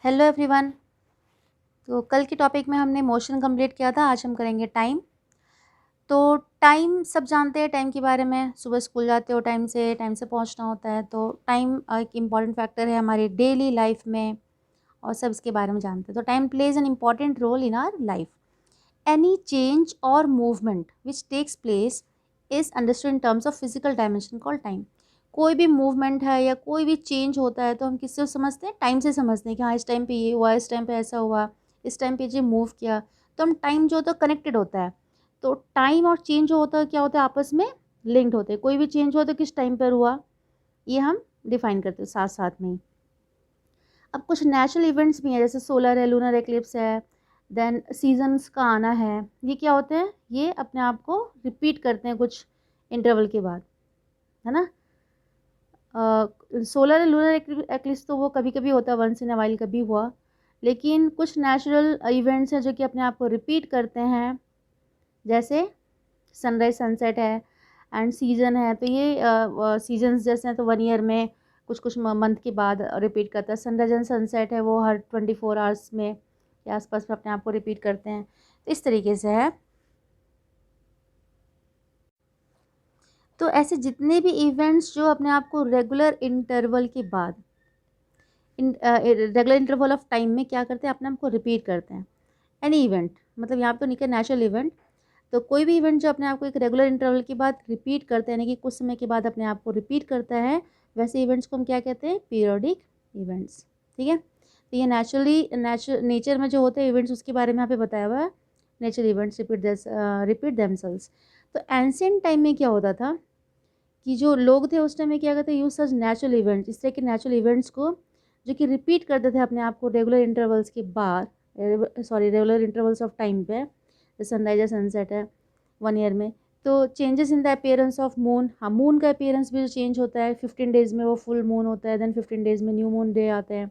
Hello everyone. तो कल के टॉपिक में हमने मोशन कंप्लीट किया था, आज हम करेंगे टाइम। तो टाइम सब जानते हैं, टाइम के बारे में। सुबह स्कूल जाते हो टाइम से पहुंचना होता है, तो टाइम एक इम्पॉर्टेंट फैक्टर है हमारी डेली लाइफ में और सब इसके बारे में जानते हैं। तो time plays an important role in our life. Any change और movement which takes place is understood in terms of physical dimension called time. कोई भी मूवमेंट है या कोई भी चेंज होता है तो हम किससे समझते हैं? टाइम से समझते हैं कि हाँ, इस टाइम पे ये हुआ, इस टाइम पे ऐसा हुआ, इस टाइम पे ये मूव किया। तो हम टाइम जो होता है कनेक्टेड होता है। तो टाइम और चेंज जो होता है क्या होता है? आपस में लिंक्ड होते हैं। कोई भी चेंज हुआ तो किस टाइम पर हुआ, ये हम डिफाइन करते हैं साथ साथ में ही। अब कुछ नेचुरल इवेंट्स भी हैं, जैसे सोलर है, लूनर एक्लिप्स है, देन सीजन्स का आना है। ये क्या होते हैं? ये अपने आप को रिपीट करते हैं कुछ इंटरवल के बाद, है ना। सोलर लूनर एक्लिप्स तो वो कभी कभी होता है, वंस इन अ वाइल कभी हुआ। लेकिन कुछ नेचुरल इवेंट्स हैं जो कि अपने आप को रिपीट करते हैं, जैसे सनराइज सनसेट है एंड सीजन है। तो ये सीजन्स जैसे हैं तो 1 ईयर में कुछ कुछ मंथ के बाद रिपीट करता है। सनराइज एंड सनसेट है वो हर 24 आवर्स में के आसपास में अपने आप को रिपीट करते हैं। तो इस तरीके से है। तो ऐसे जितने भी इवेंट्स जो अपने आप को रेगुलर इंटरवल के बाद रेगुलर इंटरवल ऑफ टाइम में क्या करते हैं? अपने आप को रिपीट करते हैं। एनी इवेंट, मतलब यहाँ पे तो नहीं क्या, नेचुरल इवेंट। तो कोई भी इवेंट जो अपने आप को एक रेगुलर इंटरवल के बाद रिपीट करते हैं, यानी कि कुछ समय के बाद अपने आप को रिपीट करता है, वैसे इवेंट्स को हम क्या कहते हैं? Periodic events. ठीक है। तो ये नेचर में जो होते हैं इवेंट्स, उसके बारे में यहाँ पे बताया हुआ है। Natural events repeat themselves. तो एंशिएंट टाइम में क्या होता था कि जो लोग थे उस टाइम में क्या करते, यूज सच नेचुरल इवेंट्स, इस तरह के नेचुरल इवेंट्स को जो कि रिपीट करते थे अपने आप को रेगुलर इंटरवल्स के बाद, रेगुलर इंटरवल्स ऑफ टाइम पे। सनराइज या सनसेट है 1 ईयर में। तो changes in the appearance of moon, हाँ, मून का अपीयरेंस भी जो चेंज होता है, 15 डेज में वो फुल मून होता है, देन 15 डेज में न्यू मून डे आते हैं।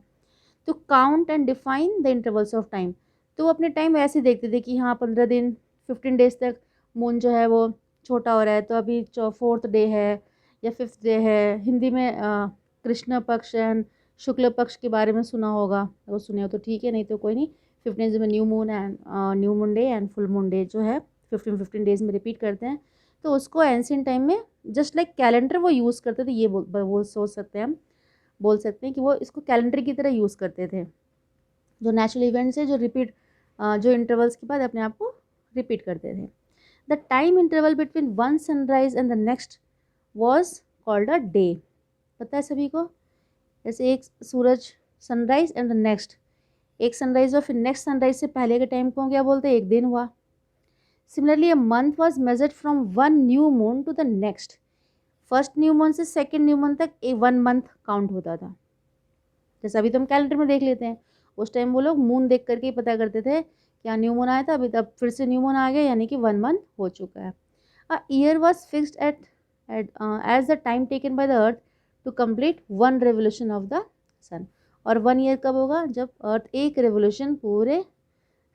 तो count and define the intervals of time. तो वो अपने टाइम ऐसे देखते थे कि हाँ, 15 दिन 15 डेज तक मून जो है वो छोटा हो रहा है, तो अभी 4th डे है या 5th डे है। हिंदी में कृष्ण पक्ष एंड शुक्ल पक्ष के बारे में सुना होगा, वो सुने हो तो ठीक है, नहीं तो कोई नहीं। 15 डेज में new moon and new moon day and full moon day जो है 15 डेज में रिपीट करते हैं। तो उसको एंशिएंट टाइम में जस्ट लाइक कैलेंडर वो यूज़ करते थे, ये वो सोच सकते हैं हम, बोल सकते हैं कि वो इसको कैलेंडर की तरह यूज़ करते थे। जो नेचुरल इवेंट्स है जो रिपीट, जो इंटरवल्स के बाद अपने आप को रिपीट करते थे। The time interval between one sunrise and the next was called a day. पता है सभी को? जैसे एक सूरज, सनराइज एंड द नेक्स्ट, एक सनराइज और फिर नेक्स्ट सनराइज से पहले के टाइम को क्या बोलते हैं? एक दिन हुआ। Similarly a month was measured from one new moon to the next. First new moon से सेकेंड न्यू मून तक 1 मंथ काउंट होता था। जैसे अभी तो हम कैलेंडर में देख लेते हैं, उस टाइम वो लोग मून देख करके ही पता करते थे क्या न्यू मून आया था, अभी तब फिर से न्यू मून आ गया, यानी कि 1 मंथ हो चुका है। A year was fixed at as the time taken by the earth to complete one revolution of the sun. और 1 ईयर कब होगा? जब अर्थ एक रेवोल्यूशन पूरे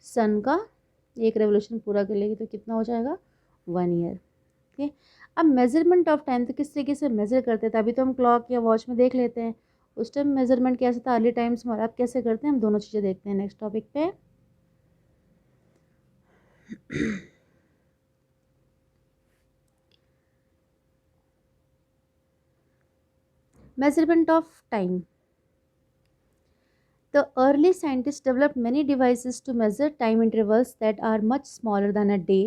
सन का एक रेवोल्यूशन पूरा कर लेगी, तो कितना हो जाएगा? 1 ईयर। ठीक है। अब मेजरमेंट ऑफ टाइम तो किस तरीके से मेजर करते थे? अभी तो हम क्लॉक या वॉच में देख लेते हैं, उस टाइम मेजरमेंट कैसा था अर्ली टाइम्स में, और अब कैसे करते हैं, हम दोनों चीज़ें देखते हैं नेक्स्ट टॉपिक पे। measurement of time. The early scientists developed many devices to measure time intervals that are much smaller than a day.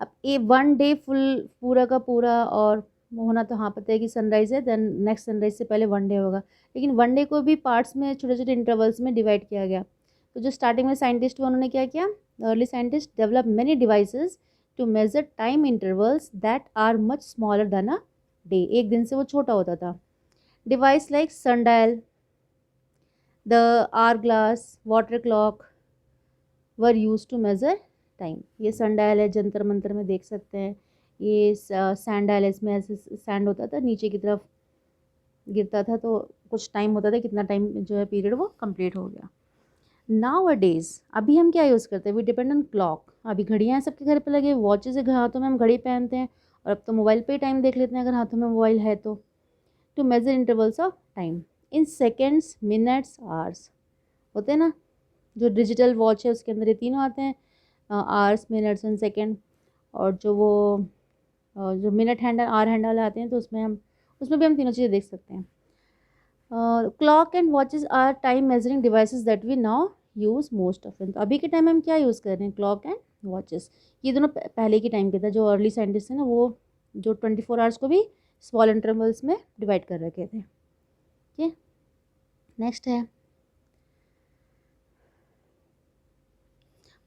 अब 1 डे फुल पूरा का पूरा और होना, तो हाँ पता है कि सनराइज है, देन नेक्स्ट सनराइज से पहले 1 डे होगा। लेकिन 1 डे को भी पार्ट्स में, छोटे छोटे इंटरवल्स में डिवाइड किया गया। तो जो स्टार्टिंग में साइंटिस्ट हुआ, उन्होंने क्या किया? Early scientist develop many devices to measure time intervals that are much smaller than a day. एक दिन से वो छोटा होता था। Device like sundial, the hourglass, water clock were use to measure time. ये सनडायल है, जंतर मंतर में देख सकते हैं। ये सैंडायल है, इसमें ऐसे सैंड होता था, नीचे की तरफ गिरता था, तो कुछ टाइम होता था, कितना टाइम जो है पीरियड वो कंप्लीट हो गया। नाउ अ डेज, अभी हम क्या यूज़ करते हैं? We depend on clock. अभी घड़ियाँ सबके घर पे लगे, वॉचेज है, हाथों में हम घड़ी पहनते हैं, और अब तो मोबाइल पे ही टाइम देख लेते हैं अगर हाथों में मोबाइल है तो। To measure intervals of time in seconds, minutes, hours. होते हैं ना, जो डिजिटल वॉच है उसके अंदर ये तीनों आते हैं, आवर्स, मिनट्स एंड सेकेंड। और जो वो जो मिनट हैंड आवर हैंड वाले आते हैं तो उसमें भी हम तीनों चीज़ें देख सकते हैं। Clock and watches are time measuring devices that we now use most often. तो अभी के टाइम में हम क्या यूज़ कर रहे हैं, क्लॉक एंड वॉचेस। ये दोनों पहले के टाइम पे था, जो अर्ली साइंटिस्ट है ना, वो जो 24 आवर्स को भी स्मॉल इंटरवल्स में डिवाइड कर रखे थे। ठीक है, नेक्स्ट है,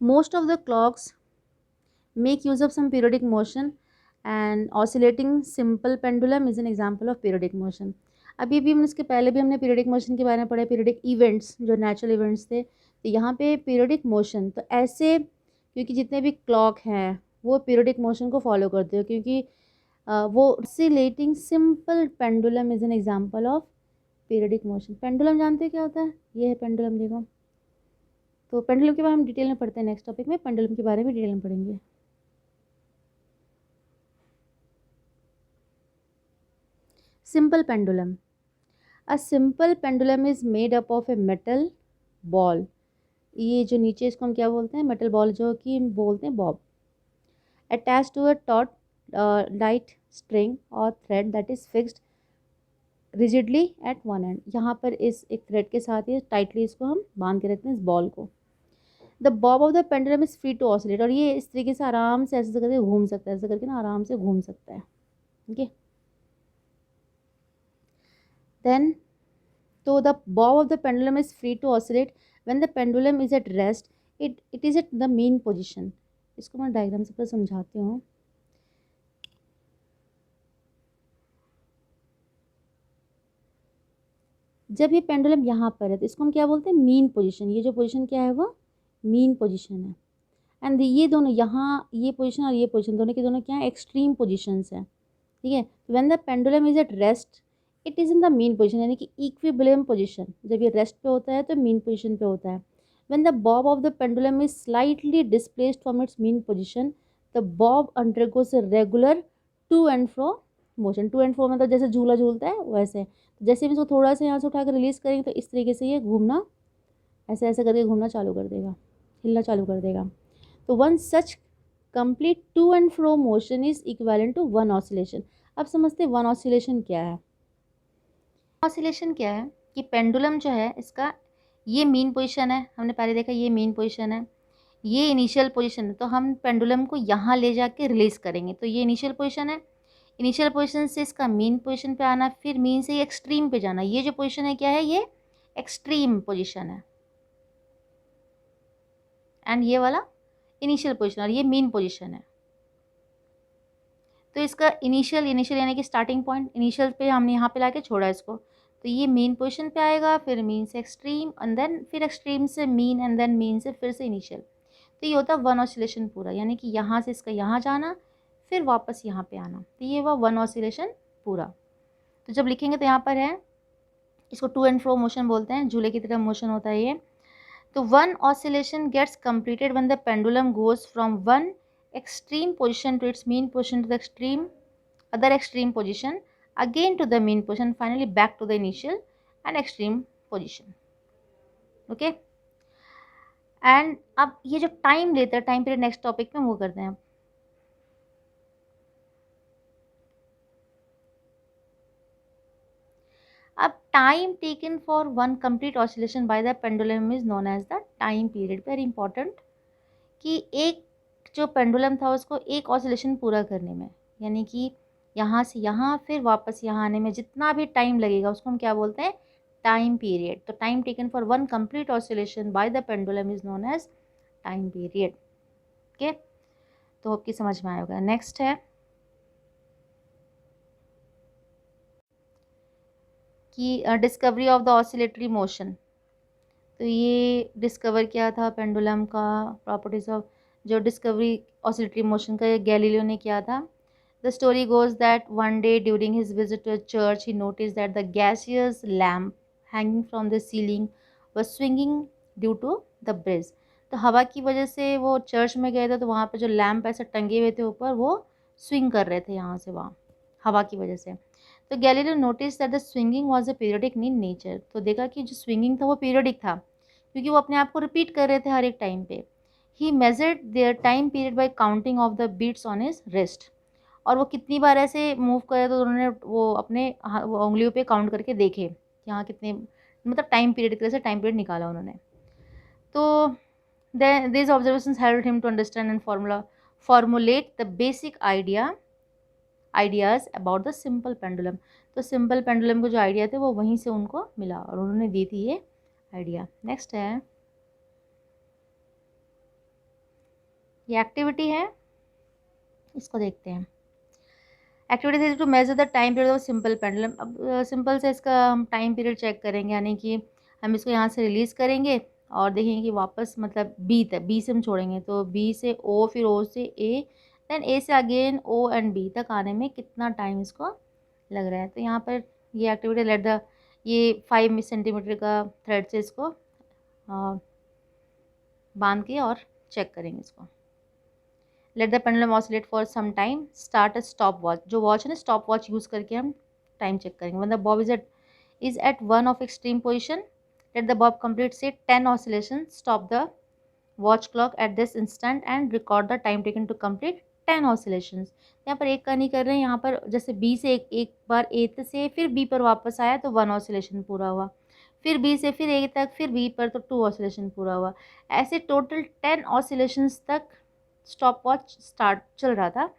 most of the clocks make use of some periodic motion and oscillating simple pendulum is an example of periodic motion. अभी भी हम इसके पहले भी हमने पीरियडिक मोशन के बारे में पढ़ा है, पीरियडिक इवेंट्स जो नेचुरल इवेंट्स थे। तो यहाँ पे पीरियडिक मोशन तो ऐसे, क्योंकि जितने भी क्लॉक हैं वो पीरियडिक मोशन को फॉलो करते हो, क्योंकि वो oscillating simple pendulum is an example of periodic motion. Pendulum जानते हो क्या होता है, ये है पेंडुलम, देखो। तो पेंडुलम के बारे में हम डिटेल में पढ़ते हैं, नेक्स्ट टॉपिक में पेंडुलम के बारे में डिटेल में पढ़ेंगे। Simple pendulum, a simple pendulum is made up of a metal ball. ये जो नीचे इसको हम क्या बोलते हैं, मेटल बॉल, जो कि बोलते हैं bob, attach to a taut light string और thread that is fixed rigidly at one end. यहाँ पर इस एक थ्रेड के साथ ही टाइटली इसको हम बांध के रखते हैं, इस बॉल को। The bob of the pendulum is free to oscillate, और ये इस तरीके से आराम से ऐसे करके घूम सकता है, ऐसे करके ना आराम से घूम सकता है। ठीक है, देन तो the bob of the pendulum is free to oscillate when the pendulum is at rest, it is at the mean position। इसको मैं डायग्राम से पूरा समझाती हूँ। जब ये पेंडुलम यहाँ पर है तो इसको हम क्या बोलते हैं, मीन पोजीशन। ये जो पोजीशन क्या है वो मीन पोजीशन है। एंड ये दोनों यहाँ, ये पोजीशन और ये पोजीशन, दोनों के दोनों क्या है, एक्सट्रीम पोजीशंस हैं। ठीक है, when the pendulum is at rest it is in the mean position, यानी कि इक्विलिब्रियम पोजीशन। जब ये रेस्ट पे होता है तो मीन पोजीशन पे होता है। When the bob of the pendulum is slightly displaced from its mean position, the bob undergoes a regular to and fro motion. To and fro मतलब जैसे झूला झूलता है वैसे। तो जैसे भी इसको थोड़ा सा यहाँ से उठा कर रिलीज़ करेंगे तो इस तरीके से ये घूमना, ऐसे ऐसे करके घूमना चालू कर देगा, हिलना चालू कर देगा। तो one such complete to and fro motion is equivalent to one oscillation. अब समझते हैं वन ऑसिलेशन क्या है। ऑसिलेशन क्या है कि पेंडुलम जो है इसका ये मीन पोजीशन है, हमने पहले देखा ये मीन पोजीशन है, ये इनिशियल पोजीशन है। तो हम पेंडुलम को यहाँ ले जाके रिलीज़ करेंगे, तो ये इनिशियल पोजीशन है। इनिशियल पोजीशन से इसका मीन पोजीशन पे आना, फिर मीन से ये एक्सट्रीम पे जाना। ये जो पोजीशन है क्या है, ये एक्सट्रीम पोजीशन है। एंड ये वाला इनिशियल पोजीशन और ये मीन पोजीशन है। तो इसका इनिशियल यानी कि स्टार्टिंग पॉइंट, इनिशियल पे हमने यहाँ पे लाके छोड़ा इसको, तो ये मेन पोजीशन पे आएगा, फिर मीन से एक्सट्रीम एंड देन फिर एक्सट्रीम से मीन एंड देन मीन से फिर से इनिशियल। तो ये होता है वन ऑसिलेशन पूरा, यानी कि यहाँ से इसका यहाँ जाना फिर वापस यहाँ पे आना, तो ये हुआ वन ऑसिलेशन पूरा। तो जब लिखेंगे तो यहाँ पर है, इसको टू एंड फ्रो मोशन बोलते हैं, झूले की तरह मोशन होता है ये। तो one oscillation gets completed when the pendulum goes from one extreme position to its mean position to the other extreme position, again to the mean position, finally back to the initial and extreme position। Okay, and अब ये जो time लेता है, time period next topic में वो करते हैं। अब time taken for one complete oscillation by the pendulum is known as the time period. Very important कि एक जो पेंडुलम था उसको एक ऑसिलेशन पूरा करने में, यानी कि यहाँ से यहाँ फिर वापस यहाँ आने में जितना भी टाइम लगेगा उसको हम क्या बोलते हैं, टाइम पीरियड। तो time taken for one complete oscillation by the pendulum is known as time period. Okay, तो आपकी समझ में आया होगा। नेक्स्ट है कि discovery of the oscillatory motion. तो ये डिस्कवर किया था पेंडुलम का प्रॉपर्टीज ऑफ, जो डिस्कवरी ऑसिलेटरी मोशन का गैलीलियो ने किया था। The story goes that one day during his visit to church he notice that the gaseous lamp hanging from the ceiling was swinging due to the breeze. तो हवा की वजह से वो चर्च में गए थे, तो वहाँ पे जो लैम्प ऐसे टंगे हुए थे ऊपर, वो स्विंग कर रहे थे यहाँ से वहाँ, हवा की वजह से। तो Galileo notice that the swinging was a periodic in nature. तो देखा कि जो स्विंगिंग था वो पीरियडिक था, क्योंकि वो अपने आप को रिपीट कर रहे थे हर एक टाइम पे। He measured their time period by counting of the beats on his wrist. और वो कितनी बार ऐसे मूव करे तो उन्होंने वो अपने वो उंगलियों पे काउंट करके देखे कि हाँ कितने, मतलब टाइम पीरियड की तरह से टाइम पीरियड निकाला उन्होंने। तो these observations helped him to understand and formulate the basic ideas about the simple pendulum। तो सिंपल पेंडुलम को जो आइडिया थे वो वहीं से उनको मिला और उन्होंने दी थी ये आइडिया। नेक्स्ट है, ये एक्टिविटी है, इसको देखते हैं। Activity is to measure the time period of simple pendulum. अब सिंपल से इसका हम टाइम पीरियड चेक करेंगे, यानी कि हम इसको यहाँ से रिलीज़ करेंगे और देखेंगे कि वापस मतलब बी तक, बी से हम छोड़ेंगे तो बी से ओ, फिर ओ से ए, देन ए से अगेन ओ एंड बी तक आने में कितना टाइम इसको लग रहा है। तो यहाँ पर ये एक्टिविटी लेट द, ये 5 सेंटीमीटर का थ्रेड से इसको बांध के और चेक करेंगे इसको। Let the pendulum oscillate for some time, start a stop watch. जो वॉच है ना, स्टॉप वॉच यूज़ करके हम टाइम चेक करेंगे। मतलब bob is at one of extreme position, let the bob complete say 10 oscillation, stop the watch clock at this instant and record the time taken to complete 10 oscillations. यहाँ पर एक का नहीं कर रहे हैं, यहाँ पर जैसे बी से एक बार ए से फिर बी पर वापस आया तो 1 ऑसिलेशन पूरा हुआ, फिर बी से फिर ए तक, फिर बी पर तो 2 ऑसिलेशन पूरा हुआ। ऐसे टोटल 10 ऑसिलेशंस तक स्टॉप वॉच स्टार्ट चल रहा था।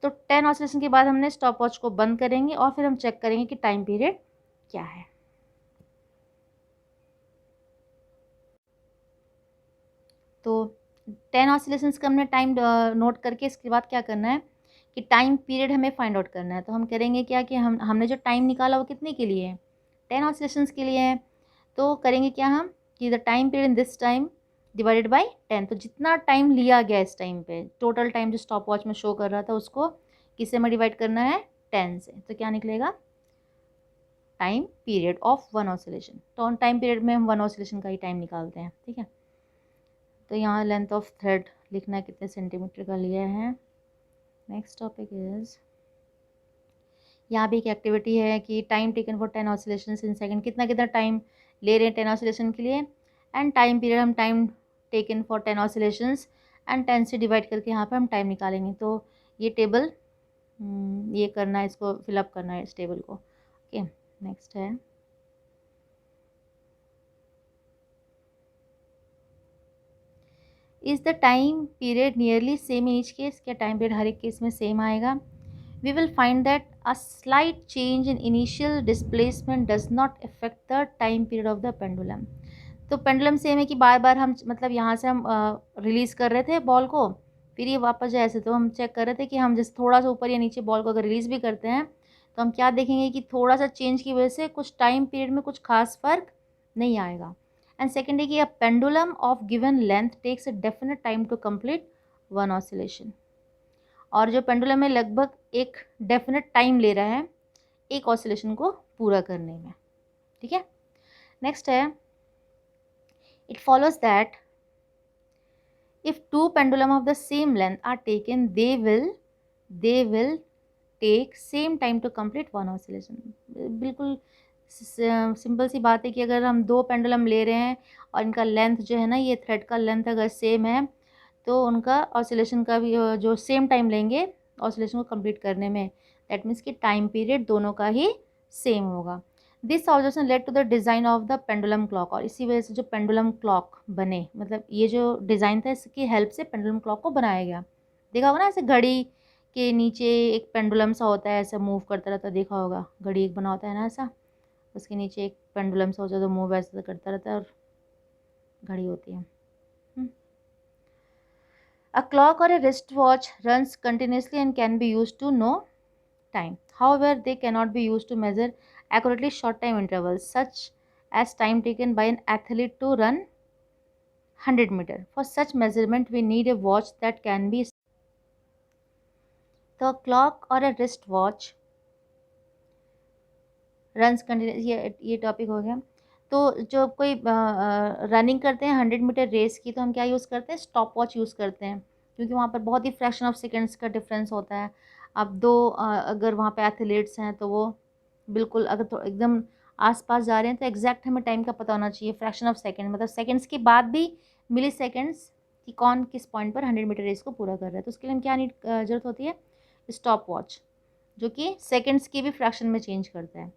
तो 10 ऑसिलेशन के बाद हमने स्टॉप वॉच को बंद करेंगे और फिर हम चेक करेंगे कि टाइम पीरियड क्या है। तो 10 ऑसिलेशंस का हमने टाइम नोट करके इसके बाद क्या करना है कि टाइम पीरियड हमें फाइंड आउट करना है। तो हम करेंगे क्या कि हमने जो टाइम निकाला वो कितने के लिए है, 10 ऑसिलेशंस के लिए है। तो करेंगे क्या हम कि the time period in this time divided by 10। तो जितना टाइम लिया गया इस टाइम पे, टोटल टाइम जो स्टॉप वॉच में शो कर रहा था उसको किससे में डिवाइड करना है, 10 से। तो क्या निकलेगा, टाइम पीरियड ऑफ 1 ऑसिलेशन। तो टाइम पीरियड में हम 1 ऑसिलेशन का ही टाइम निकालते हैं, ठीक है। तो यहाँ लेंथ ऑफ थ्रेड लिखना है कितने सेंटीमीटर का लिया है। नेक्स्ट टॉपिक इज, यहाँ भी एक एक्टिविटी है कि time taken for 10 oscillations in second, कितना कितना टाइम ले रहे हैं 10 ऑसिलेशन के लिए, एंड टाइम पीरियड हम time taken for 10 oscillations and 10 से डिवाइड करके यहाँ पर हम टाइम निकालेंगे। तो ये टेबल ये करना है, इसको फिलअप करना है इस टेबल को। ओके, नेक्स्ट है, is the time period nearly same in each case. क्या टाइम पीरियड हर एक केस में सेम आएगा। We will find that a slight change in initial displacement does not affect the time period of the pendulum. तो pendulum same है कि बार बार हम मतलब यहाँ से हम रिलीज़ कर रहे थे बॉल को, फिर ये वापस जाए ऐसे। तो हम चेक कर रहे थे कि हम जैसे थोड़ा सा ऊपर या नीचे बॉल को अगर रिलीज़ भी करते हैं तो हम क्या देखेंगे कि थोड़ा सा चेंज की वजह से कुछ टाइम पीरियड में कुछ खास फर्क नहीं आएगा। एंड सेकेंड है कि a pendulum of given length takes a definite time to complete 1 oscillation. और जो पेंडुलम है लगभग एक डेफिनेट टाइम ले रहा है एक ऑसिलेशन को पूरा करने में, ठीक है। नेक्स्ट है, it follows that if two pendulum of the same length are taken, they will take same time to complete 1 oscillation। बिल्कुल सिंपल सी बात है कि अगर हम 2 पेंडुलम ले रहे हैं और इनका लेंथ जो है ना, ये थ्रेड का लेंथ अगर सेम है तो उनका ऑसिलेशन का भी जो सेम टाइम लेंगे ऑसिलेशन को कंप्लीट करने में, दैट मीन्स कि टाइम पीरियड दोनों का ही सेम होगा। This observation led to the design of the pendulum clock. और इसी वजह से जो पेंडुलम क्लॉक बने, मतलब ये जो डिज़ाइन था इसकी हेल्प से पेंडुलम क्लॉक को बनाया गया। देखा होगा ना, ऐसे घड़ी के नीचे एक पेंडुलम सा होता है, ऐसा मूव करता रहता है, देखा होगा घड़ी एक बना होता है ना ऐसा, उसके नीचे एक पेंडुलम सा होता है तो मूव ऐसा करता रहता है और घड़ी होती है। A clock or a wristwatch runs continuously and can be used to know time. However, they cannot be used to measure accurately short time intervals, such as time taken by an athlete to run 100 meter. For such measurement, we need a watch that can be. The clock or a wristwatch runs continuously. ये topic हो गया। तो जो कोई running करते हैं 100 metre race की, तो हम क्या यूज़ करते हैं, स्टॉप वॉच यूज़ करते हैं, क्योंकि वहाँ पर बहुत ही फ्रैक्शन ऑफ सेकेंड्स का डिफरेंस होता है। अब दो अगर वहाँ पे एथलीट्स हैं तो वो बिल्कुल अगर तो एकदम आसपास जा रहे हैं तो एग्जैक्ट हमें टाइम का पता होना चाहिए, फ्रैक्शन ऑफ सेकंड, मतलब सेकंड्स के बाद भी मिली सेकेंड्स कि कौन किस पॉइंट पर 100 मीटर रेस को पूरा कर रहा है। तो उसके लिए हम क्या ज़रूरत होती है, स्टॉप वॉच, जो कि सेकेंड्स की भी फ्रैक्शन में चेंज करता है।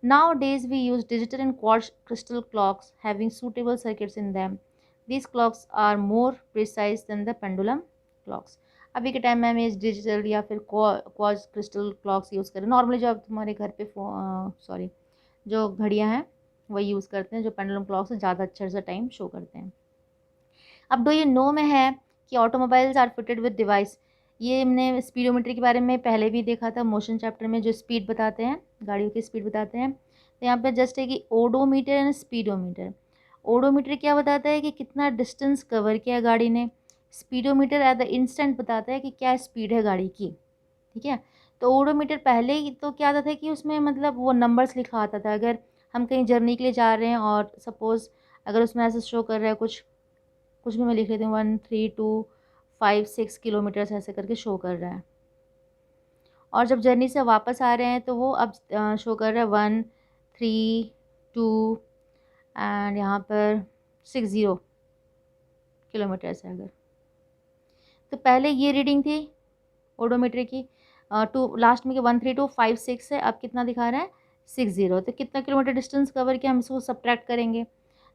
Nowadays, we use digital and quartz crystal clocks having suitable circuits in them. These clocks are more precise than the pendulum clocks. अभी के टाइम में हम इस डिजिटल या फिर क्वार्ट्ज क्रिस्टल क्लॉक्स यूज़ करें। नॉर्मली जो अब तुम्हारे घर पे सॉरी जो घड़ियाँ हैं वही यूज़ करते हैं, जो पेंडुलम क्लॉक से ज़्यादा अच्छे से टाइम शो करते हैं। अब डू यू नो में है कि automobiles are fitted with device. ये हमने स्पीडोमीटर के बारे में पहले भी देखा था, मोशन चैप्टर में, जो स्पीड बताते हैं, गाड़ियों की स्पीड बताते हैं। तो यहाँ पे जस्ट है कि ओडोमीटर एंड स्पीडोमीटर। ओडोमीटर क्या बताता है कि कितना डिस्टेंस कवर किया गाड़ी ने, स्पीडोमीटर एट द इंस्टेंट बताता है कि क्या स्पीड है गाड़ी की। ठीक है, तो ओडोमीटर पहले ही तो क्या आता था कि उसमें मतलब वो नंबर्स लिखा आता था। अगर हम कहीं जर्नी के लिए जा रहे हैं और सपोज़ अगर उसमें ऐसे शो कर रहा है कुछ भी मैं लिख लेती हूँ, 13256 ऐसे करके शो कर रहा है, और जब जर्नी से वापस आ रहे हैं तो वो अब शो कर रहा है 132 एंड यहाँ पर 60 किलोमीटर्स है अगर। तो पहले ये रीडिंग थी ओडोमीटर की, टू लास्ट में 13256 है, अब कितना दिखा रहा है 60। तो कितना किलोमीटर डिस्टेंस कवर किया, हम इसको सब्ट्रैक्ट करेंगे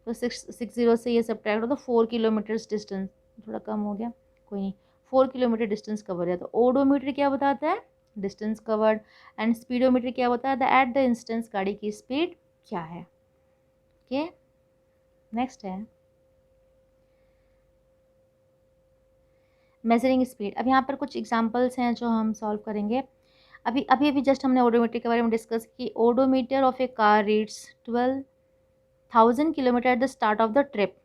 तो 60 से ये सब्ट्रैक्ट हो तो 4 किलोमीटर्स डिस्टेंस, थोड़ा कम हो गया कोई नहीं, 4 किलोमीटर डिस्टेंस कवर है। तो ओडोमीटर क्या बताता है, डिस्टेंस कवर्ड, एंड स्पीडोमीटर क्या बताता है, एट द इंस्टेंस गाड़ी की स्पीड क्या है। ओके, नेक्स्ट है मेजरिंग स्पीड। अब यहाँ पर कुछ एग्जांपल्स हैं जो हम सॉल्व करेंगे। अभी अभी अभी जस्ट हमने ओडोमीटर के बारे में डिस्कस की। Odometer of A car reads 12,000 kilometre at the start of the trip.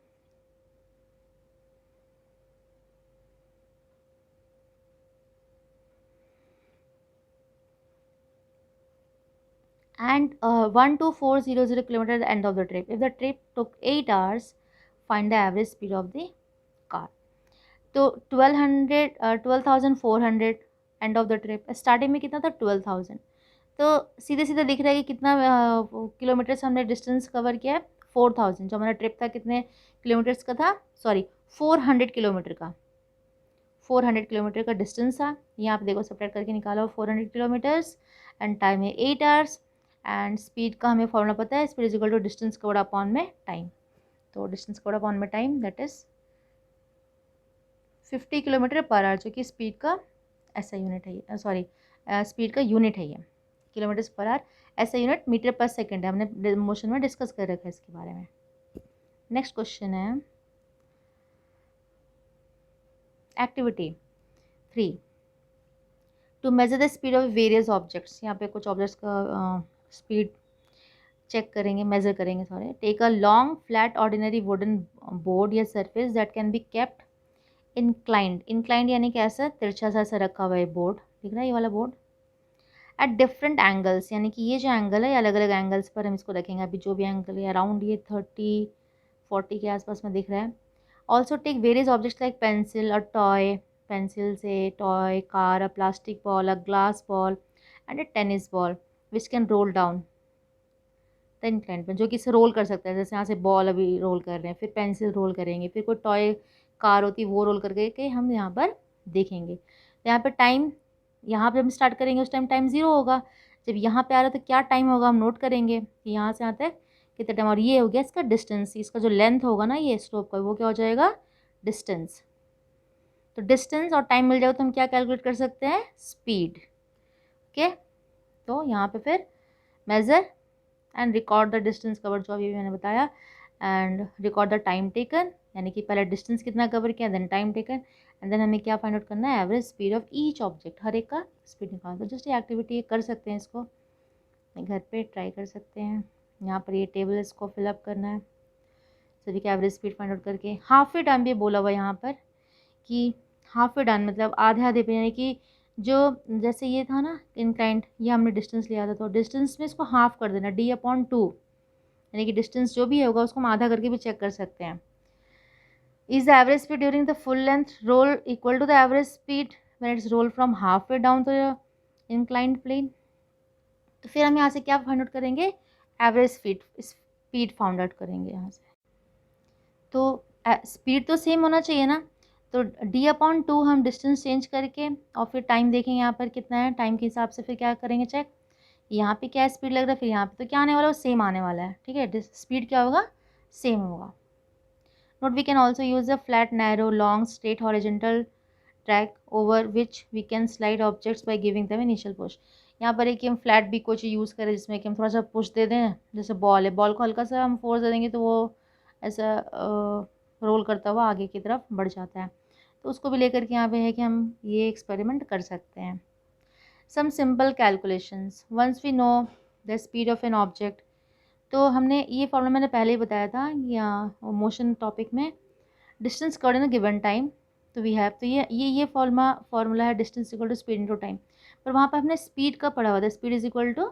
And 12,400 kilometer at the end of the trip. If the trip took 8 hours, find the average speed of the car. तो 12,400 end of the trip, starting में कितना था 12,000, तो सीधे सीधे दिख रहा है कि कितना किलोमीटर्स हमने डिस्टेंस कवर किया है 4,000। जो हमारा ट्रिप था कितने किलोमीटर्स का था, सॉरी 400 किलोमीटर का, 400 किलोमीटर का डिस्टेंस था। यहाँ पे देखो सब्ट्रैक्ट करके निकालो 400 किलोमीटर्स एंड टाइम है 8 आवर्स, एंड स्पीड का हमें फॉर्मूला पता है, speed is equal to distance covered upon में टाइम। तो डिस्टेंस कवर्ड अपॉन में time that is 50 kilometre per hour, जो कि स्पीड का ऐसा यूनिट है, सॉरी स्पीड का यूनिट है ये, किलोमीटर्स पर आवर ऐसा यूनिट मीटर पर सेकेंड है, हमने मोशन में डिस्कस कर रखा है इसके बारे में। नेक्स्ट क्वेश्चन है activity 3, to measure the speed of various objects. यहाँ पे कुछ ऑब्जेक्ट्स का स्पीड चेक करेंगे, मेजर करेंगे, sorry. Take a long flat ordinary wooden board या surface that can be kept inclined. Inclined यानी कि ऐसा तिरछा सा रखा हुआ है बोर्ड, दिख रहा है ये वाला बोर्ड, एट डिफरेंट एंगल्स, यानी कि ये जो एंगल है अलग अलग एंगल्स पर हम इसको रखेंगे। अभी जो भी एंगल है अराउंड ये 30-40 के आसपास में दिख रहा है। Also take various objects like pencil और टॉय, पेंसिल से toy, car, a plastic ball, a glass ball and a tennis ball which can roll down the inclined पे, जो कि इसे रोल कर सकता है। जैसे यहाँ से बॉल अभी रोल कर रहे हैं, फिर पेंसिल रोल करेंगे, फिर कोई टॉय कार होती है वो रोल करके के हम यहाँ पर देखेंगे। तो यहाँ पर टाइम, यहाँ पर हम स्टार्ट करेंगे उस टाइम टाइम 0 होगा। जब यहाँ पे आ रहा है तो क्या टाइम होगा हम नोट करेंगे कि यहाँ से यहाँ तक कितना टाइम, और ये हो गया इसका डिस्टेंस, इसका जो लेंथ होगा ना ये स्लोप का, वो क्या हो जाएगा डिस्टेंस। तो डिस्टेंस और टाइम मिल जाए तो हम क्या कैलकुलेट कर सकते हैं, स्पीड। ओके, तो यहाँ पे फिर measure and record the distance cover, जो अभी मैंने बताया, and record the time taken, यानी कि पहले डिस्टेंस कितना कवर किया, then time taken, and then हमें क्या फाइंड आउट करना है, average speed of each object, हर एक का स्पीड निकालना। तो जस्ट ये एक्टिविटी कर सकते हैं, इसको घर पे ट्राई कर सकते हैं। यहाँ पर ये टेबल इसको फिलअप करना है, सभी का एवरेज स्पीड फाइंड आउट करके। हाफ ए डन भी बोला हुआ यहाँ पर कि हाफ ए डन मतलब आधे आधे पे, यानी कि जो जैसे ये था ना इंक्लाइंड, ये हमने डिस्टेंस लिया था तो डिस्टेंस में इसको हाफ कर देना, d/2, यानी कि डिस्टेंस जो भी होगा उसको हम आधा करके भी चेक कर सकते हैं। Is the average speed during the full length roll equal to the average speed when its roll from half way down to the inclined plane. तो फिर हम यहाँ से क्या फाइंड आउट करेंगे, एवरेज स्पीड फाउंड आउट करेंगे यहाँ से। तो स्पीड तो सेम होना चाहिए ना, तो d/2 हम डिस्टेंस चेंज करके और फिर टाइम देखेंगे यहाँ पर कितना है, टाइम के हिसाब से फिर क्या करेंगे चेक, यहाँ पे क्या स्पीड लग रहा है, फिर यहाँ पे तो क्या आने वाला है, वो सेम आने वाला है। ठीक है, स्पीड क्या होगा, सेम होगा। Note we can also use a flat narrow long straight horizontal track over which we can slide objects by giving them initial push. यहाँ पर एक कि हम फ्लैट भी कोई चीज़ यूज़ करें जिसमें कि हम थोड़ा सा पुश दे दें, जैसे बॉल है, बॉल को हल्का सा हम फोर्स दे देंगे तो वो ऐसा रोल करता हुआ आगे की तरफ बढ़ जाता है। तो उसको भी लेकर के यहाँ पे है कि हम ये एक्सपेरिमेंट कर सकते हैं। Some simple calculations once we know the speed of an object. तो हमने ये फॉर्मूला मैंने पहले ही बताया था या मोशन टॉपिक में, distance covered in a given time. तो वी हैव, तो ये फॉर्मूला है distance equal to speed into time, पर वहाँ पर हमने स्पीड का पढ़ा हुआ था, speed is equal to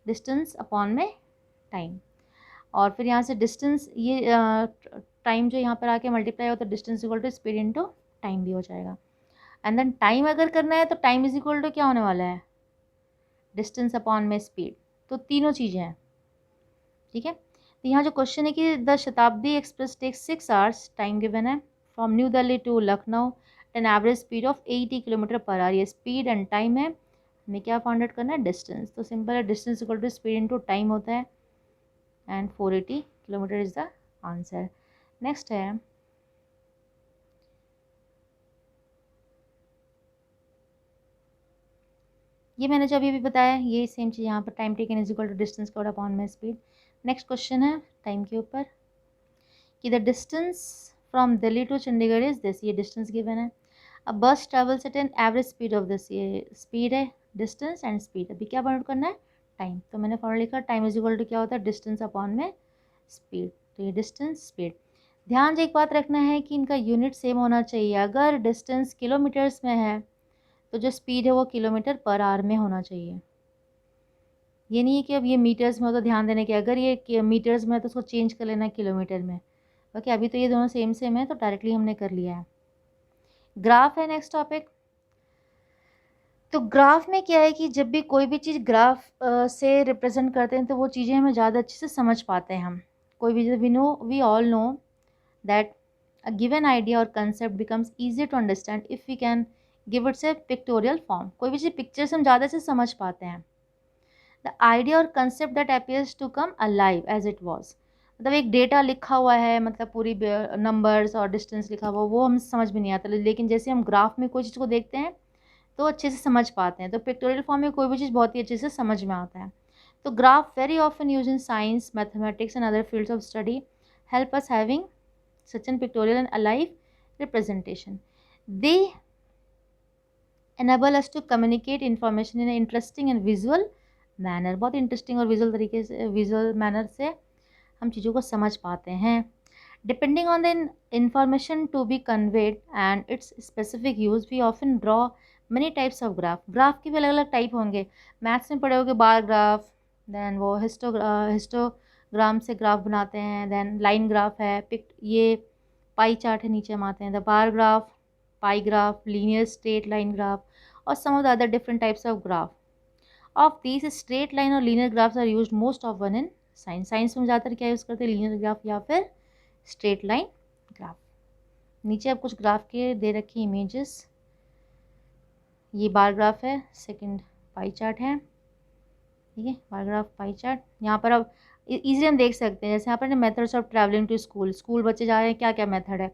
distance upon में टाइम, और फिर यहाँ से डिस्टेंस ये टाइम जो यहाँ पर आके मल्टीप्लाई होता है, distance equal to speed into time भी हो जाएगा। एंड देन टाइम अगर करना है तो टाइम इज इक्वल टू क्या होने वाला है, डिस्टेंस अपॉन में स्पीड। तो तीनों चीज़ें हैं। ठीक है, तो यहाँ जो क्वेश्चन है कि the Shatabdi express takes 6 hours, time given है, from New Delhi to Lucknow an average speed of 80 kilometre per hour. ये स्पीड एंड टाइम है, हमें क्या फाइंड आउट करना है, डिस्टेंस। तो सिंपल है, distance equal to speed into time होता है and 480 kilometre is the answer. Next है ये मैंने जो अभी बताया, ये सेम चीज़ यहाँ पर, time taken is equal to distance covered upon में स्पीड। नेक्स्ट क्वेश्चन है टाइम के ऊपर कि the distance from Delhi to Chandigarh is this, ये डिस्टेंस गिवन है। अब bus travels at an average speed of this, ये स्पीड है, डिस्टेंस एंड स्पीड। अभी क्या फाइंड आउट करना है, टाइम। तो मैंने फॉर्मूला लिखा, टाइम इज इक्वल टू क्या होता है, डिस्टेंस अपॉन में स्पीड। तो ये डिस्टेंस स्पीड। ध्यान से एक बात रखना है कि इनका यूनिट सेम होना चाहिए। अगर डिस्टेंस किलोमीटर्स में है तो जो स्पीड है वो किलोमीटर पर आवर में होना चाहिए। ये नहीं है कि अब ये मीटर्स में हो तो ध्यान देने के, अगर ये मीटर्स में है तो उसको चेंज कर लेना किलोमीटर में। ओके, अभी तो ये दोनों सेम सेम है तो डायरेक्टली हमने कर लिया है। ग्राफ है नेक्स्ट टॉपिक। तो ग्राफ में क्या है कि जब भी कोई भी चीज़ ग्राफ से रिप्रेजेंट करते हैं तो वो चीज़ें हमें ज़्यादा अच्छे से समझ पाते हैं हम। कोई भी we all know that a given idea or concept becomes easier to understand if we can give it a pictorial form। कोई भी चीज़ पिक्चर से हम ज़्यादा से समझ पाते हैं। the idea or concept that appears to come alive as it was। मतलब एक डेटा लिखा हुआ है, मतलब पूरी नंबर्स और डिस्टेंस लिखा हुआ, वो हम समझ में नहीं आता, लेकिन जैसे हम ग्राफ में कोई चीज़ को देखते हैं तो अच्छे से समझ पाते हैं। तो पिक्टोरियल फॉर्म में कोई भी चीज़ बहुत ही अच्छे से समझ में आता है। तो graph very often use in science, mathematics and other fields of study help us having such an pictorial and alive representation। They enable us to communicate information in an interesting and visual manner। बहुत interesting और visual तरीके से, visual manner से हम चीज़ों को समझ पाते हैं। Depending on the information to be conveyed and its specific use we often draw many types of graph. Graph के भी अलग अलग टाइप होंगे, मैथ्स में पढ़े होगे बार ग्राफ, देन वो हिस्टोग्राम से ग्राफ बनाते हैं, देन लाइन ग्राफ है, ये पाई चार्ट है, नीचे हम आते हैं the bar graph, pie graph, linear straight line graph और some of the other different types of graph. Of these straight line और linear graphs are used most of one in science. Science में ज़्यादातर क्या use करते हैं, linear graph या फिर straight line graph. नीचे अब कुछ ग्राफ के दे रखे इमेजेस, ये बार ग्राफ है, सेकंड पाई चार्ट है, ठीक है, बार ग्राफ पाई चार्ट। यहाँ पर अब इजीली हम देख सकते हैं, जैसे यहाँ पर methods of travelling to school, school बच्चे जा रहे हैं, क्या क्या मेथड है।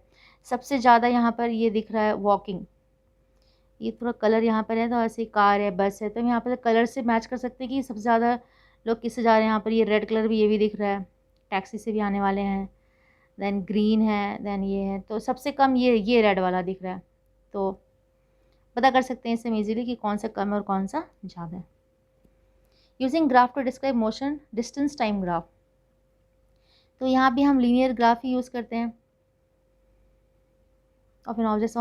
सबसे ज़्यादा यहाँ पर ये दिख रहा है वॉकिंग, ये थोड़ा कलर यहाँ पर है, तो ऐसे कार है, बस है, तो हम यहाँ पर कलर से मैच कर सकते हैं कि सबसे ज़्यादा लोग किससे जा रहे हैं। यहाँ पर ये रेड कलर भी, ये भी दिख रहा है, टैक्सी से भी आने वाले हैं, देन ग्रीन है, देन ये है, तो सबसे कम ये रेड वाला दिख रहा है। तो पता कर सकते हैं इससे ईजीली कि कौन सा कम है और कौन सा ज़्यादा है। Using graph to describe motion, distance time graph. तो यहाँ भी हम लीनियर ग्राफ ही यूज़ करते हैं of an object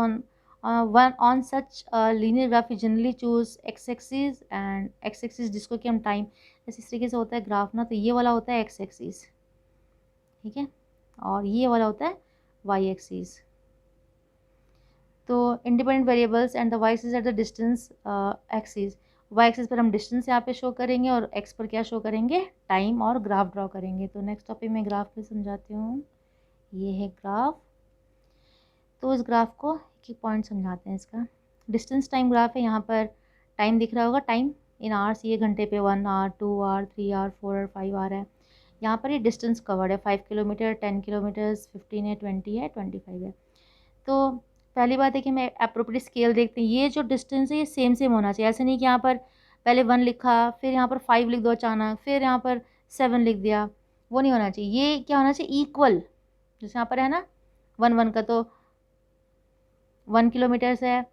on such linear graph you generally choose x axis and x axis, जिसको कि हम टाइम, जैसे इस तरीके से होता है ग्राफ ना, तो ये वाला होता है एक्स एक्सिस, ठीक है, और ये वाला होता है वाई एक्सिस। तो independent variables and the Y axis at the distance axis, Y axis पर हम डिस्टेंस यहाँ पे शो करेंगे और एक्स पर क्या शो करेंगे, टाइम और ग्राफ ड्रॉ करेंगे। तो नेक्स्ट टॉपिक में ग्राफ पे समझाती हूँ। ये है ग्राफ, तो इस ग्राफ को एक पॉइंट समझाते हैं। इसका डिस्टेंस टाइम ग्राफ है। यहाँ पर टाइम दिख रहा होगा, टाइम इन आवर्स, ये घंटे पे 1 hour 2 hour 3 hour 4 hour 5 hour है। यहाँ पर ये डिस्टेंस कवर्ड है 5 किलोमीटर 10 किलोमीटर्स 15 है 20 है 25 है। तो पहली बात है कि मैं एप्रोप्रिएट स्केल देखते हैं, ये जो डिस्टेंस है ये सेम सेम होना चाहिए। ऐसे नहीं कि यहाँ पर पहले 1 लिखा, फिर यहाँ पर 5 लिख दो अचानक, फिर यहाँ पर 7 लिख दिया, वो नहीं होना चाहिए। ये क्या होना चाहिए, इक्वल। जैसे यहाँ पर है ना 1 का तो 1 किलोमीटर है,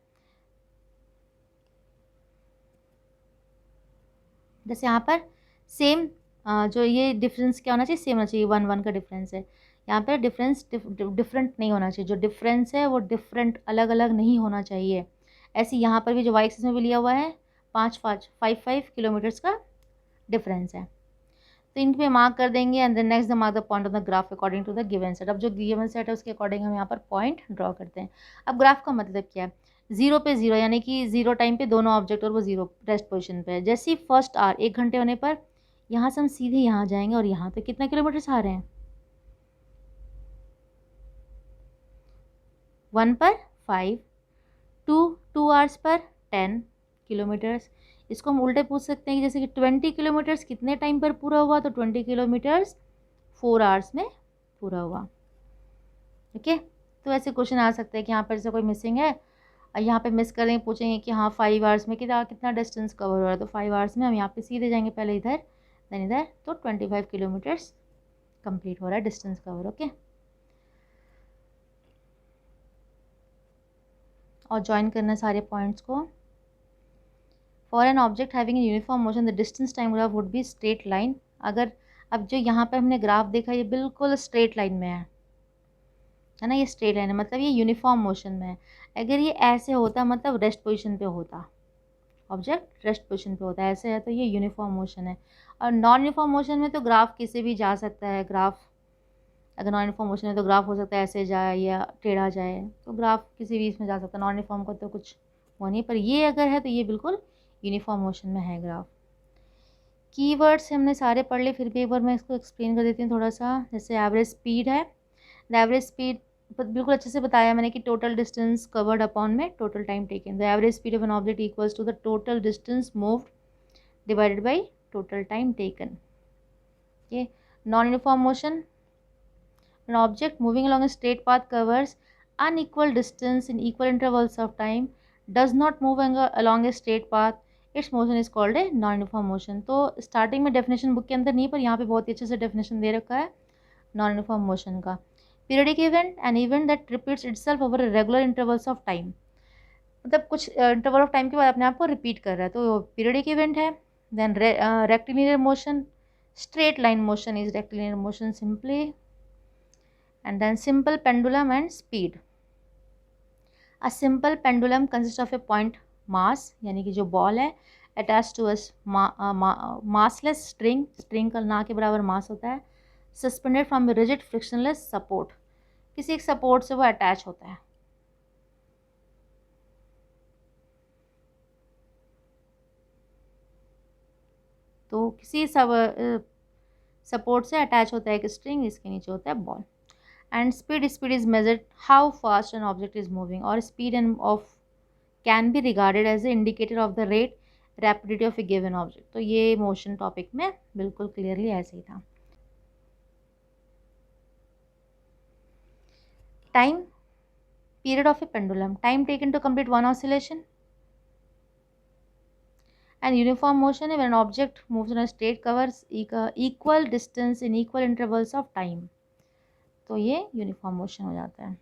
जैसे यहाँ पर सेम जो ये डिफरेंस क्या होना चाहिए, सेम होना चाहिए। 1 का डिफरेंस है, यहाँ पर डिफरेंस डिफरेंट नहीं होना चाहिए। जो डिफरेंस है वो डिफरेंट अलग अलग नहीं होना चाहिए। ऐसे यहाँ पर भी जो वाई एक्सिस में भी लिया हुआ है 5 किलोमीटर्स का डिफरेंस है, तो इन पे मार्क कर देंगे। And then next the mark the point of the graph according to the given set. अब जो गिवन सेट है उसके अकॉर्डिंग हम यहाँ पर पॉइंट ड्रॉ करते हैं। अब ग्राफ का मतलब क्या है, 0 पे 0 यानी कि 0 टाइम पे दोनों ऑब्जेक्ट और वो 0 रेस्ट पोजिशन पे है। जैसे ही फर्स्ट आवर 1 घंटे होने पर यहाँ से हम सीधे यहाँ जाएंगे और यहाँ पे कितना किलोमीटर आ रहे हैं, 1 पर 5, 2 आवर्स पर 10 किलोमीटर्स। इसको हम उल्टे पूछ सकते हैं कि जैसे कि 20 किलोमीटर्स कितने टाइम पर पूरा हुआ, तो 20 किलोमीटर्स 4 आवर्स में पूरा हुआ। ओके, तो ऐसे क्वेश्चन आ सकते हैं कि यहाँ पर जैसे कोई मिसिंग है और यहाँ पे मिस करेंगे, पूछेंगे कि हाँ 5 आवर्स में कितना डिस्टेंस कवर हो रहा है, तो 5 आवर्स में हम यहाँ पे सीधे जाएंगे, पहले इधर देन इधर, तो 25 किलोमीटर्स कंप्लीट हो रहा है डिस्टेंस कवर। ओके, और ज्वाइन करना सारे पॉइंट्स को। For an object having a uniform motion the distance time graph would be straight line. अगर अब जो यहाँ पे हमने ग्राफ देखा ये बिल्कुल स्ट्रेट लाइन में है ना, ये स्ट्रेट लाइन है, मतलब ये यूनिफॉर्म मोशन में है। अगर ये ऐसे होता मतलब रेस्ट पोजीशन पे होता, ऑब्जेक्ट रेस्ट पोजीशन पे होता है, ऐसे है तो ये यूनिफॉर्म मोशन है। और नॉन यूनिफॉर्म मोशन में तो ग्राफ किसी भी जा सकता है। ग्राफ अगर नॉन यूनिफॉर्म मोशन है तो ग्राफ हो सकता है ऐसे जाए या टेढ़ा जाए, तो ग्राफ किसी भी इसमें जा सकता है। नॉन यूनिफॉर्म को तो कुछ वो नहीं, पर ये अगर है तो ये बिल्कुल यूनिफॉर्म मोशन में है ग्राफ। कीवर्ड्स हमने सारे पढ़ लिए, फिर भी एक बार मैं इसको एक्सप्लेन कर देती हूँ थोड़ा सा। जैसे एवरेज स्पीड है, द एवरेज स्पीड बिल्कुल अच्छे से बताया मैंने कि टोटल डिस्टेंस कवर्ड अपॉन में total time taken. The average speed of an object equals to the total distance moved divided by total time taken. ये non uniform motion, an object moving along a straight path covers unequal distance in equal intervals of time, does not move along a straight path, its motion is called a non-uniform motion। तो starting में definition book के अंदर नहीं, पर यहाँ पे बहुत ही अच्छे से डेफिनेशन दे रखा है नॉन यूनिफॉर्म मोशन का। Periodic event, an event that repeats itself over regular intervals of time, मतलब कुछ इंटरवल ऑफ टाइम के बाद अपने आप को रिपीट कर रहा है, तो पीरियडिक इवेंट है। Then rectilinear motion, straight line motion is rectilinear motion simply. And then simple pendulum and speed. A simple pendulum consists of a point mass, यानी कि जो बॉल है attached to a massless string, string का ना के बराबर मास होता है, suspended from a rigid frictionless support, किसी एक सपोर्ट से वो अटैच होता है। तो किसी सपोर्ट से अटैच होता है एक स्ट्रिंग, इसके नीचे होता है ball. And speed is measured how fast an object is moving, or speed can be regarded as an indicator of the rate rapidity of a given object। तो ये मोशन टॉपिक में बिल्कुल क्लियरली ऐसे ही था। Time, period of a pendulum, time taken to complete one oscillation। and uniform motion when an object moves on a straight covers equal distance in equal intervals of time, तो ये uniform motion हो जाता है।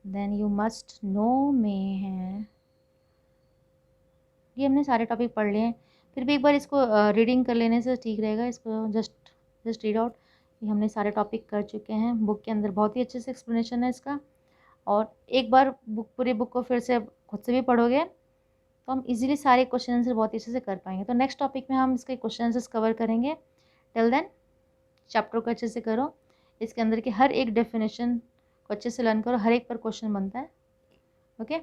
Then you must know में है, ये हमने सारे टॉपिक पढ़ लिए हैं, फिर भी एक बार इसको रीडिंग कर लेने से ठीक रहेगा। इसको जस्ट रीड आउट, ये हमने सारे टॉपिक कर चुके हैं बुक के अंदर, बहुत ही अच्छे से एक्सप्लेनेशन है इसका। और एक बार पूरी बुक को फिर से खुद से भी पढ़ोगे तो हम इजीली सारे क्वेश्चन आंसर बहुत अच्छे से कर पाएंगे। तो नेक्स्ट टॉपिक में हम इसके क्वेश्चन आंसर्स कवर करेंगे। टिल देन चैप्टर को अच्छे से करो, इसके अंदर के हर एक डेफिनेशन को अच्छे से लर्न करो, हर एक पर क्वेश्चन बनता है। ओके।